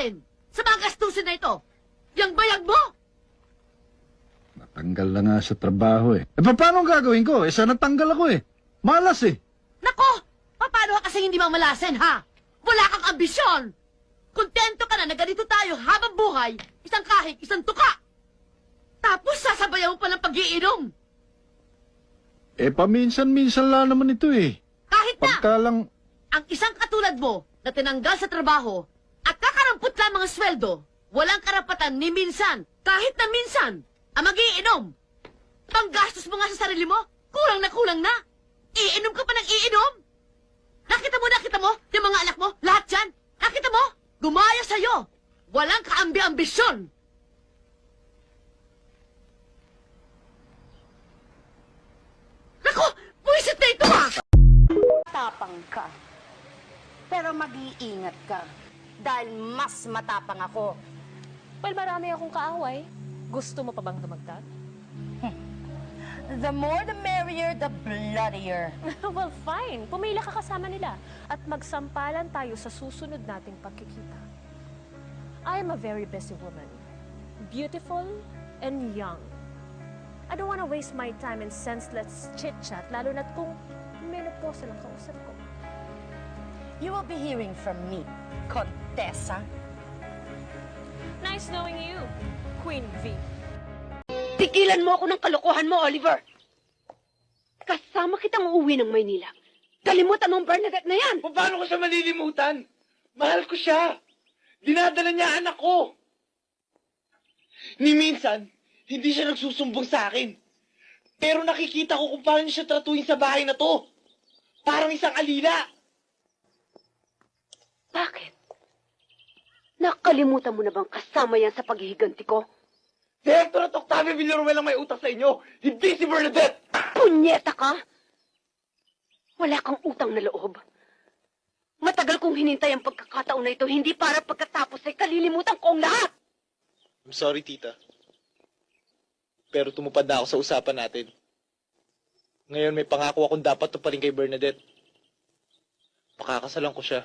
natin sa mga gastusin na ito? Yang bayag mo? Natanggal na nga sa trabaho eh. Paano ang gagawin ko? Sana natanggal ako eh. Malas eh. Nako! Paano ka kasi hindi mamalasin, ha? Wala kang ambisyon! Kontento ka na ganito tayo habang buhay, isang kahig, isang tuka! Tapos sasabayan mo pa ng pag-iinom! Paminsan-minsan lang naman ito eh. Kahit na! Pagka lang... Ang isang katulad mo na tinanggal sa trabaho at kakarampot lamang ang sweldo, walang karapatan ni minsan, kahit na minsan, ang mag-iinom. Panggastos mo nga sa sarili mo, kulang na. Iinom ka pa ng iinom. Nakita mo, yung mga anak mo, lahat yan. Nakita mo, gumaya sa'yo. Walang kaambi-ambisyon. Naku, puwisit na ito ah! Tapang ka. Pero mag-iingat ka. Dahil mas matapang ako. Well, marami akong kaaway. Gusto mo pa bang dumagdag? The more the merrier, the bloodier. Well, fine. Pumila ka kasama nila. At magsampalan tayo sa susunod nating pagkikita. I am a very busy woman. Beautiful and young. I don't want to waste my time in senseless chit-chat, lalo na't kung menopause lang kausap ko. You will be hearing from me, Contessa. Nice knowing you, Queen V. Tigilan mo ako ng kalokohan mo, Oliver. Kasama kitang uuwi ng Maynila. Kalimutan mo ang Bernadette na yan. Paano ko siya malilimutan? Mahal ko siya. Dinadala niya anak ko. Ni minsan, hindi siya nagsusumbong sa akin. Pero nakikita ko kung paano siya tratuhin sa bahay na to. Parang isang alila. Bakit? Nakalimutan mo na bang kasama yan sa paghihiganti ko? Director at Octavio Villaruel ang may utak sa inyo. Hindi si Bernadette. Punyeta ka! Wala kang utang na loob. Matagal kong hinintay ang pagkakataon na ito, hindi para pagkatapos ay kalilimutan ko ang lahat! I'm sorry, tita. Pero tumupad na ako sa usapan natin. Ngayon may pangako akong dapat tuparin kay Bernadette. Pakakasalan ko siya.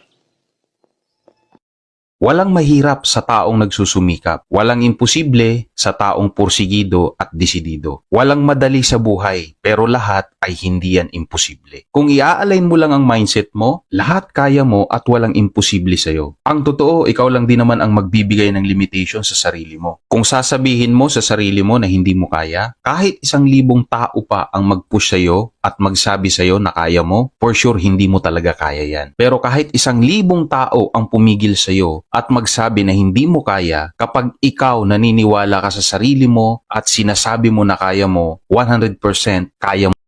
Walang mahirap sa taong nagsusumikap. Walang imposible sa taong porsigido at desidido. Walang madali sa buhay, pero lahat ay hindi yan imposible. Kung i-align mo lang ang mindset mo, lahat kaya mo at walang imposible sa'yo. Ang totoo, ikaw lang din naman ang magbibigay ng limitation sa sarili mo. Kung sasabihin mo sa sarili mo na hindi mo kaya, kahit 1,000 tao pa ang mag-push sa'yo at magsabi sa'yo na kaya mo, for sure hindi mo talaga kaya yan. Pero kahit 1,000 tao ang pumigil sa'yo at magsabi na hindi mo kaya, kapag ikaw naniniwala ka sa sarili mo at sinasabi mo na kaya mo, 100% kaya mo.